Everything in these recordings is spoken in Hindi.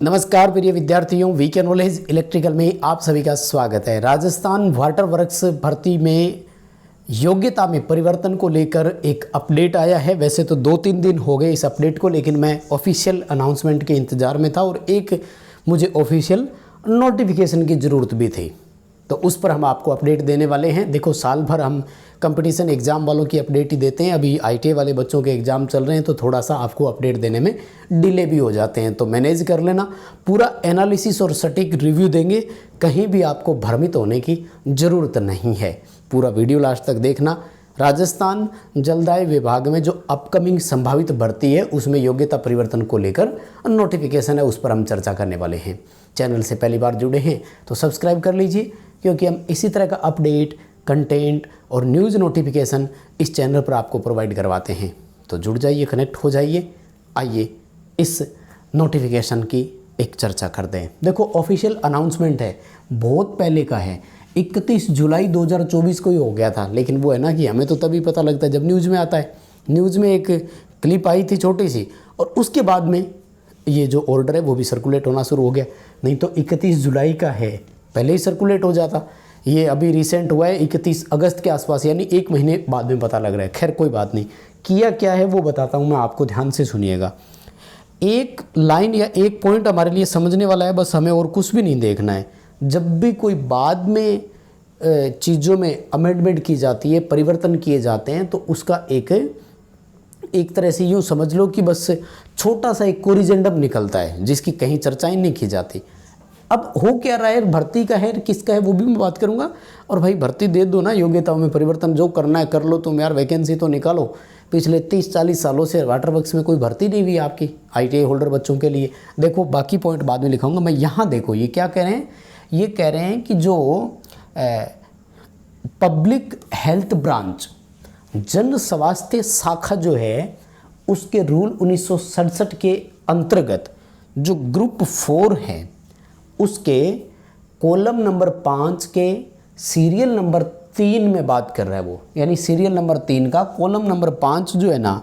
नमस्कार प्रिय विद्यार्थियों, वीके नॉलेज इलेक्ट्रिकल में आप सभी का स्वागत है। राजस्थान वाटर वर्क्स भर्ती में योग्यता में परिवर्तन को लेकर एक अपडेट आया है। वैसे तो 2-3 दिन हो गए इस अपडेट को, लेकिन मैं ऑफिशियल अनाउंसमेंट के इंतज़ार में था और एक मुझे ऑफिशियल नोटिफिकेशन की ज़रूरत भी थी, तो उस पर हम आपको अपडेट देने वाले हैं। देखो, साल भर हम कंपटीशन एग्ज़ाम वालों की अपडेट ही देते हैं। अभी आईटीआई वाले बच्चों के एग्ज़ाम चल रहे हैं, तो थोड़ा सा आपको अपडेट देने में डिले भी हो जाते हैं, तो मैनेज कर लेना। पूरा एनालिसिस और सटीक रिव्यू देंगे, कहीं भी आपको भ्रमित होने की ज़रूरत नहीं है। पूरा वीडियो लास्ट तक देखना। राजस्थान जलदाय विभाग में जो अपकमिंग संभावित भर्ती है उसमें योग्यता परिवर्तन को लेकर नोटिफिकेशन है, उस पर हम चर्चा करने वाले हैं। चैनल से पहली बार जुड़े हैं तो सब्सक्राइब कर लीजिए, क्योंकि हम इसी तरह का अपडेट, कंटेंट और न्यूज़ नोटिफिकेशन इस चैनल पर आपको प्रोवाइड करवाते हैं। तो जुड़ जाइए, कनेक्ट हो जाइए। आइए इस नोटिफिकेशन की एक चर्चा करते हैं। देखो, ऑफिशियल अनाउंसमेंट है, बहुत पहले का है, 31 जुलाई 2024 को ही हो गया था। लेकिन वो है ना कि हमें तो तभी पता लगता है जब न्यूज़ में आता है। न्यूज़ में एक क्लिप आई थी छोटी सी, और उसके बाद में ये जो ऑर्डर है वो भी सर्कुलेट होना शुरू हो गया। नहीं तो 31 जुलाई का है, पहले ही सर्कुलेट हो जाता। ये अभी रिसेंट हुआ है 31 अगस्त के आसपास, यानी 1 महीने बाद में पता लग रहा है। खैर कोई बात नहीं, किया क्या है वो बताता हूँ मैं आपको, ध्यान से सुनिएगा। एक लाइन या एक पॉइंट हमारे लिए समझने वाला है, बस हमें और कुछ भी नहीं देखना है। जब भी कोई बाद में चीज़ों में अमेंडमेंट की जाती है, परिवर्तन किए जाते हैं, तो उसका एक तरह से यूँ समझ लो कि बस छोटा सा एक कोरिजेंडम निकलता है, जिसकी कहीं चर्चाएं नहीं की जाती। अब हो क्या रहा है, भर्ती का है, किसका है, वो भी मैं बात करूंगा। और भाई भर्ती दे दो ना, योग्यताओं में परिवर्तन जो करना है कर लो तुम यार, वैकेंसी तो निकालो। पिछले 30-40 सालों से वाटर वर्क्स में कोई भर्ती नहीं हुई आपकी आईटीआई होल्डर बच्चों के लिए। देखो, बाकी पॉइंट बाद में लिखाऊंगा मैं। यहाँ देखो ये क्या कह रहे हैं, ये कह रहे हैं कि जो पब्लिक हेल्थ ब्रांच, जन स्वास्थ्य शाखा जो है, उसके रूल 1967 के अंतर्गत जो ग्रुप 4 है, उसके कॉलम नंबर 5 के सीरियल नंबर 3 में बात कर रहा है वो। यानी सीरियल नंबर 3 का कॉलम नंबर 5 जो है ना,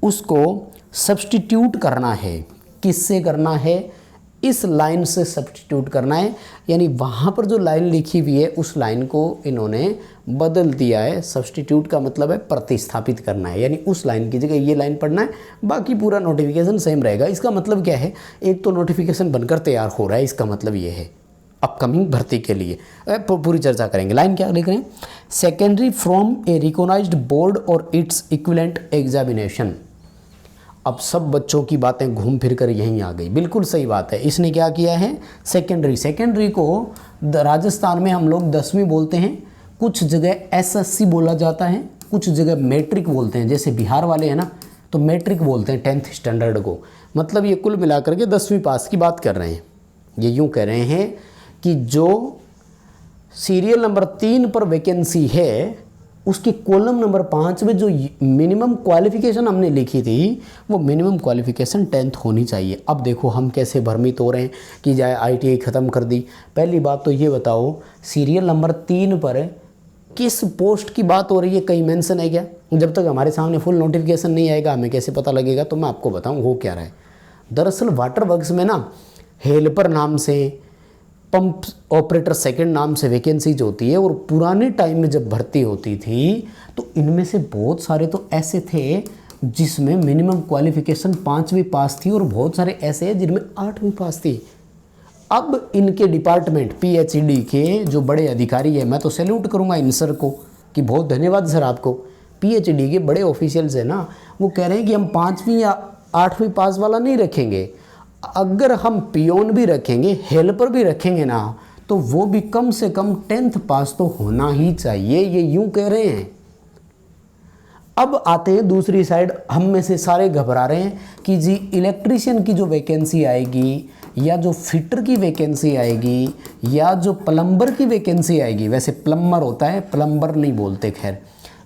उसको सब्स्टिट्यूट करना है। किससे करना है? इस लाइन से सब्स्टिट्यूट करना है। यानी वहाँ पर जो लाइन लिखी हुई है उस लाइन को इन्होंने बदल दिया है। सब्स्टिट्यूट का मतलब है प्रतिस्थापित करना है, यानी उस लाइन की जगह ये लाइन पढ़ना है, बाकी पूरा नोटिफिकेशन सेम रहेगा। इसका मतलब क्या है, एक तो नोटिफिकेशन बनकर तैयार हो रहा है, इसका मतलब ये है अपकमिंग भर्ती के लिए पूरी चर्चा करेंगे। लाइन क्या लिख रहे हैं? Secondary from a recognised board और इट्स इक्विवेलेंट एग्जामिनेशन। अब सब बच्चों की बातें घूम फिर कर यहीं आ गई। बिल्कुल सही बात है, इसने क्या किया है, सेकेंडरी को राजस्थान में हम लोग 10वीं बोलते हैं, कुछ जगह एसएससी बोला जाता है, कुछ जगह मैट्रिक बोलते हैं। जैसे बिहार वाले हैं ना, तो मैट्रिक बोलते हैं 10th स्टैंडर्ड को। मतलब ये कुल मिलाकर के 10वीं पास की बात कर रहे हैं। ये यूँ कह रहे हैं कि जो सीरियल नंबर 3 पर वैकेंसी है, उसके कॉलम नंबर 5 में जो मिनिमम क्वालिफिकेशन हमने लिखी थी, वो मिनिमम क्वालिफिकेशन 10th होनी चाहिए। अब देखो हम कैसे भ्रमित हो रहे हैं कि जाए आईटीआई ख़त्म कर दी। पहली बात तो ये बताओ, सीरियल नंबर 3 पर किस पोस्ट की बात हो रही है, कहीं मेंशन है क्या? जब तक हमारे सामने फुल नोटिफिकेशन नहीं आएगा हमें कैसे पता लगेगा? तो मैं आपको बताऊँ हो क्या रहा है। दरअसल वाटर वर्क्स में ना हेल्पर नाम से, पंप ऑपरेटर सेकंड नाम से वैकेंसीज होती है। और पुराने टाइम में जब भर्ती होती थी तो इनमें से बहुत सारे तो ऐसे थे जिसमें मिनिमम क्वालिफिकेशन 5वीं पास थी, और बहुत सारे ऐसे हैं जिनमें 8वीं पास थी। अब इनके डिपार्टमेंट पीएचडी के जो बड़े अधिकारी हैं, मैं तो सैल्यूट करूंगा इन सर को कि बहुत धन्यवाद सर आपको। पीएचडी के बड़े ऑफिशियल्स हैं ना, वो कह रहे हैं कि हम 5वीं या 8वीं पास वाला नहीं रखेंगे, अगर हम पियोन भी रखेंगे, हेल्पर भी रखेंगे ना, तो वो भी कम से कम 10th पास तो होना ही चाहिए। ये यूं कह रहे हैं। अब आते हैं दूसरी साइड, हम में से सारे घबरा रहे हैं कि जी इलेक्ट्रीशियन की जो वैकेंसी आएगी, या जो फिटर की वैकेंसी आएगी, या जो प्लम्बर की वैकेंसी आएगी। वैसे प्लम्बर होता है, प्लम्बर नहीं बोलते। खैर,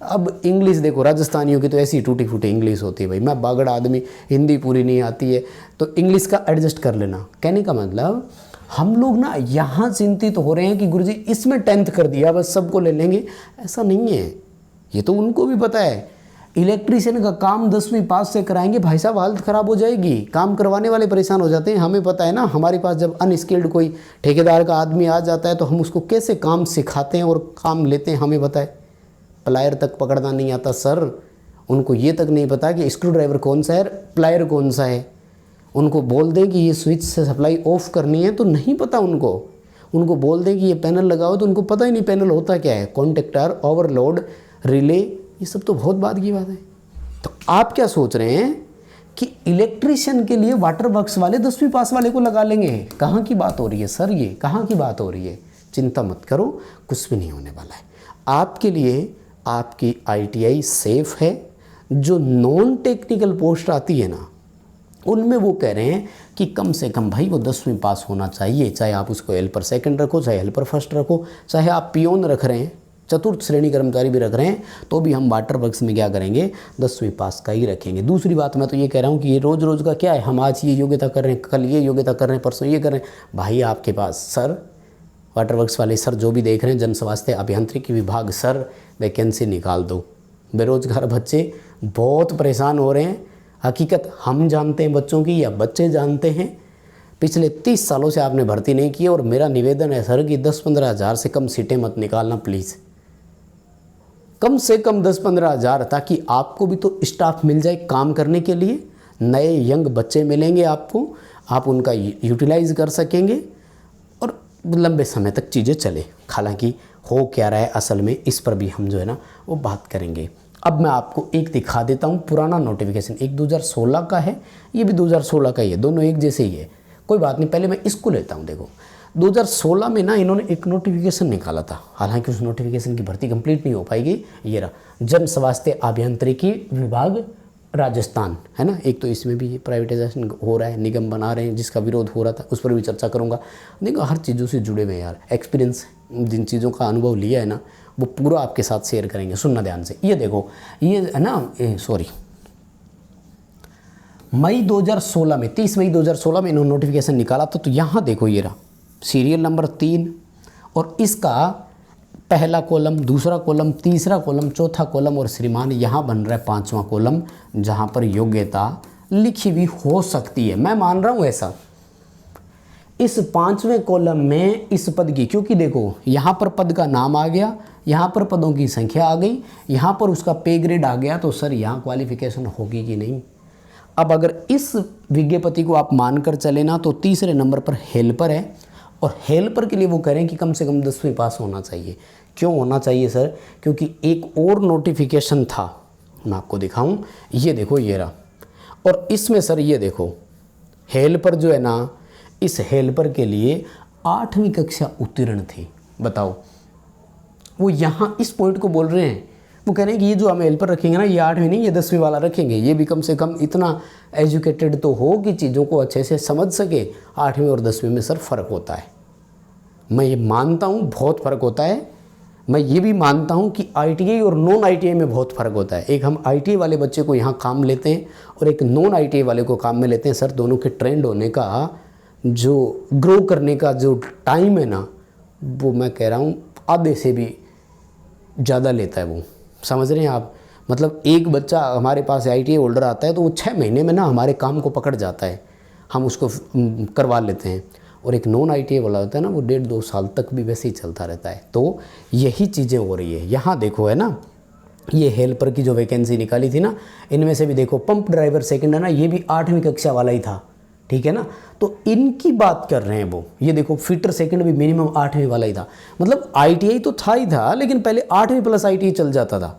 अब इंग्लिश देखो, राजस्थानियों की तो ऐसी टूटी फूटी इंग्लिश होती है भाई। मैं बागड़ आदमी, हिंदी पूरी नहीं आती है, तो इंग्लिश का एडजस्ट कर लेना। कहने का मतलब, हम लोग ना यहाँ चिंतित हो रहे हैं कि गुरुजी इसमें 10th कर दिया बस सबको ले लेंगे। ऐसा नहीं है, ये तो उनको भी पता है। इलेक्ट्रीशियन का काम 10वीं पास से कराएंगे, भाई साहब हालत ख़राब हो जाएगी, काम करवाने वाले परेशान हो जाते हैं। हमें पता है ना, हमारे पास जब अनस्किल्ड कोई ठेकेदार का आदमी आ जाता है तो हम उसको कैसे काम सिखाते हैं और काम लेते हैं, हमें पता है। प्लायर तक पकड़ना नहीं आता सर, उनको ये तक नहीं पता कि स्क्रू ड्राइवर कौन सा है, प्लायर कौन सा है। उनको बोल दें कि ये स्विच से सप्लाई ऑफ करनी है तो नहीं पता उनको। उनको बोल दें कि ये पैनल लगाओ तो उनको पता ही नहीं पैनल होता क्या है। कॉन्टेक्टर, ओवरलोड, रिले, ये सब तो बहुत बाद की बात है। तो आप क्या सोच रहे हैं कि इलेक्ट्रीशियन के लिए वाटर वर्क्स वाले 10वीं पास वाले को लगा लेंगे? कहाँ की बात हो रही है सर, ये कहाँ की बात हो रही है? चिंता मत करो, कुछ भी नहीं होने वाला है आपके लिए। आपकी ITI सेफ है। जो नॉन टेक्निकल पोस्ट आती है ना, उनमें वो कह रहे हैं कि कम से कम भाई वो 10वीं पास होना चाहिए। चाहे आप उसको हेल्पर सेकंड रखो, चाहे हेल्पर फर्स्ट रखो, चाहे आप पियोन रख रहे हैं, चतुर्थ श्रेणी कर्मचारी भी रख रहे हैं, तो भी हम वाटर वर्क्स में क्या करेंगे, 10वीं पास का ही रखेंगे। दूसरी बात मैं तो ये कह रहा हूँ कि ये रोज़ रोज़ का क्या है, हम आज ये योग्यता कर रहे हैं, कल ये योग्यता कर रहे हैं, परसों ये कर रहे हैं। भाई आपके पास सर, वाटर वर्क्स वाले सर जो भी देख रहे हैं, जन स्वास्थ्य अभियांत्रिकी विभाग सर, वैकेंसी निकाल दो। बेरोजगार बच्चे बहुत परेशान हो रहे हैं। हकीकत हम जानते हैं बच्चों की, या बच्चे जानते हैं। पिछले 30 सालों से आपने भर्ती नहीं की, और मेरा निवेदन है सर कि 10-15 हज़ार से कम सीटें मत निकालना प्लीज़। कम से कम 10-15 हज़ार, ताकि आपको भी तो स्टाफ मिल जाए काम करने के लिए। नए यंग बच्चे मिलेंगे आपको, आप उनका यूटिलाइज कर सकेंगे और लंबे समय तक चीज़ें चले। हालांकि हो क्या रहा है असल में, इस पर भी हम जो है ना वो बात करेंगे। अब मैं आपको एक दिखा देता हूँ पुराना नोटिफिकेशन। एक 2016 का है, ये भी 2016 का ही है, दोनों एक जैसे ही है। कोई बात नहीं, पहले मैं इसको लेता हूँ। देखो 2016 में ना इन्होंने एक नोटिफिकेशन निकाला था, हालांकि उस नोटिफिकेशन की भर्ती कंप्लीट नहीं हो पाएगी। ये रहा, जन स्वास्थ्य अभियांत्रिकी विभाग राजस्थान, है ना। एक तो इसमें भी प्राइवेटाइजेशन हो रहा है, निगम बना रहे हैं, जिसका विरोध हो रहा था, उस पर भी चर्चा करूँगा। देखो हर चीज़ों से जुड़े हुए हैं यार, एक्सपीरियंस, जिन चीज़ों का अनुभव लिया है ना, वो पूरा आपके साथ शेयर करेंगे। सुनना ध्यान से। ये देखो, ये है ना, सॉरी, मई 2016 में, 30 मई 2016 में इन्होंने नोटिफिकेशन निकाला था। तो यहाँ देखो, ये रहा सीरियल नंबर 3, और इसका पहला कॉलम, दूसरा कॉलम, तीसरा कॉलम, चौथा कॉलम, और श्रीमान यहाँ बन रहा है 5वां कॉलम, जहाँ पर योग्यता लिखी हुई हो सकती है। मैं मान रहा हूँ ऐसा। इस 5वें कॉलम में इस पद की, क्योंकि देखो यहाँ पर पद का नाम आ गया, यहाँ पर पदों की संख्या आ गई, यहाँ पर उसका पे ग्रेड आ गया, तो सर यहाँ क्वालिफिकेशन होगी कि नहीं। अब अगर इस विज्ञप्ति को आप मानकर चले ना, तो तीसरे नंबर पर हेल्पर है, और हेल्पर के लिए वो करें कि कम से कम 10वीं पास होना चाहिए। क्यों होना चाहिए सर? क्योंकि एक और नोटिफिकेशन था, मैं आपको दिखाऊं, ये देखो, ये रहा, और इसमें सर ये देखो, हेल्पर जो है ना, इस हेल्पर के लिए 8वीं कक्षा उत्तीर्ण थी। बताओ, वो यहाँ इस पॉइंट को बोल रहे हैं, वो कह रहे हैं कि ये जो हम हेल्पर रखेंगे ना, ये 8वीं नहीं, ये 10वीं वाला रखेंगे। ये भी कम से कम इतना एजुकेटेड तो हो कि चीज़ों को अच्छे से समझ सके। 8वीं और 10वीं में सर फ़र्क होता है, मैं ये मानता हूँ, बहुत फ़र्क होता है। मैं ये भी मानता हूँ कि ITI और नॉन ITI में बहुत फ़र्क होता है। एक हम ITI वाले बच्चे को यहाँ काम लेते हैं, और एक नॉन ITI वाले को काम में लेते हैं। सर दोनों के ट्रेंड होने का, जो ग्रो करने का जो टाइम है ना, वो मैं कह रहा हूँ आधे से भी ज़्यादा लेता है वो। समझ रहे हैं आप? मतलब एक बच्चा हमारे पास ITI होल्डर आता है तो वो 6 महीने में ना हमारे काम को पकड़ जाता है, हम उसको करवा लेते हैं। और एक नॉन ITI वाला होता है ना, वो 1.5-2 साल तक भी वैसे ही चलता रहता है। तो यही चीज़ें हो रही है। यहाँ देखो, है ना, ये हेल्पर की जो वैकेंसी निकाली थी ना, इनमें से भी देखो, पंप ड्राइवर सेकंड है ना, ये भी 8वीं कक्षा वाला ही था, ठीक है ना। तो इनकी बात कर रहे हैं वो। ये देखो, फिटर सेकंड भी मिनिमम 8वीं वाला ही था। मतलब ITI तो था ही था, लेकिन पहले 8वीं प्लस ITI चल जाता था।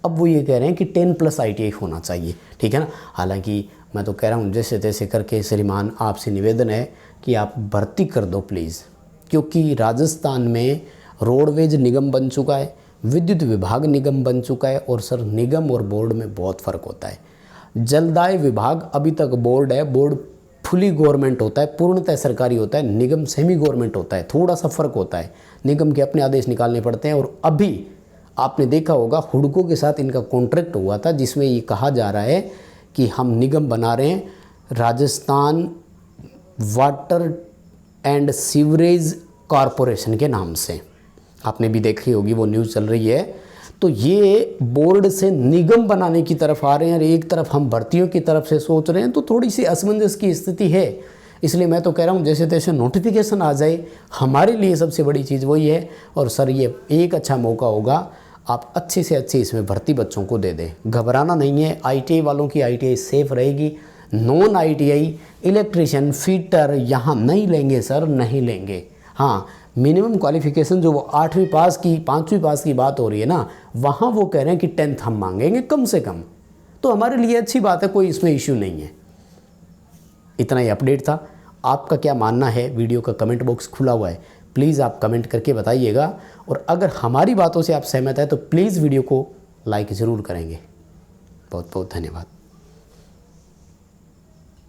अब वो ये कह रहे हैं कि 10 प्लस ITI होना चाहिए, ठीक है ना। हालांकि मैं तो कह रहा हूँ जैसे तैसे करके श्रीमान आपसे निवेदन है कि आप भर्ती कर दो प्लीज़, क्योंकि राजस्थान में रोडवेज निगम बन चुका है, विद्युत विभाग निगम बन चुका है, और सर निगम और बोर्ड में बहुत फ़र्क होता है। जलदाय विभाग अभी तक बोर्ड है, बोर्ड फुली गवर्नमेंट होता है, पूर्णतः सरकारी होता है। निगम सेमी गवर्नमेंट होता है, थोड़ा सा फ़र्क होता है। निगम के अपने आदेश निकालने पड़ते हैं। और अभी आपने देखा होगा, हुडको के साथ इनका कॉन्ट्रैक्ट हुआ था, जिसमें ये कहा जा रहा है कि हम निगम बना रहे हैं, Rajasthan water and sewerage corporation के नाम से। आपने भी देखी होगी, वो न्यूज़ चल रही है। तो ये बोर्ड से निगम बनाने की तरफ आ रहे हैं और एक तरफ हम भर्तियों की तरफ से सोच रहे हैं, तो थोड़ी सी असमंजस की स्थिति है। इसलिए मैं तो कह रहा हूँ जैसे तैसे नोटिफिकेशन आ जाए, हमारे लिए सबसे बड़ी चीज़ वही है। और सर ये एक अच्छा मौका होगा, आप अच्छे से अच्छे इसमें भर्ती बच्चों को दे दें, घबराना नहीं है। ITI वालों की ITI सेफ रहेगी। नॉन ITI इलेक्ट्रीशियन फिटर यहाँ नहीं लेंगे सर, नहीं लेंगे। हाँ, मिनिमम क्वालिफिकेशन जो वो 8वीं पास की 5वीं पास की बात हो रही है ना, वहाँ वो कह रहे हैं कि 10th हम मांगेंगे कम से कम। तो हमारे लिए अच्छी बात है, कोई इसमें इश्यू नहीं है। इतना ही अपडेट था। आपका क्या मानना है, वीडियो का कमेंट बॉक्स खुला हुआ है, प्लीज़ आप कमेंट करके बताइएगा। और अगर हमारी बातों से आप सहमत हैं तो प्लीज़ वीडियो को लाइक ज़रूर करेंगे। बहुत बहुत धन्यवाद।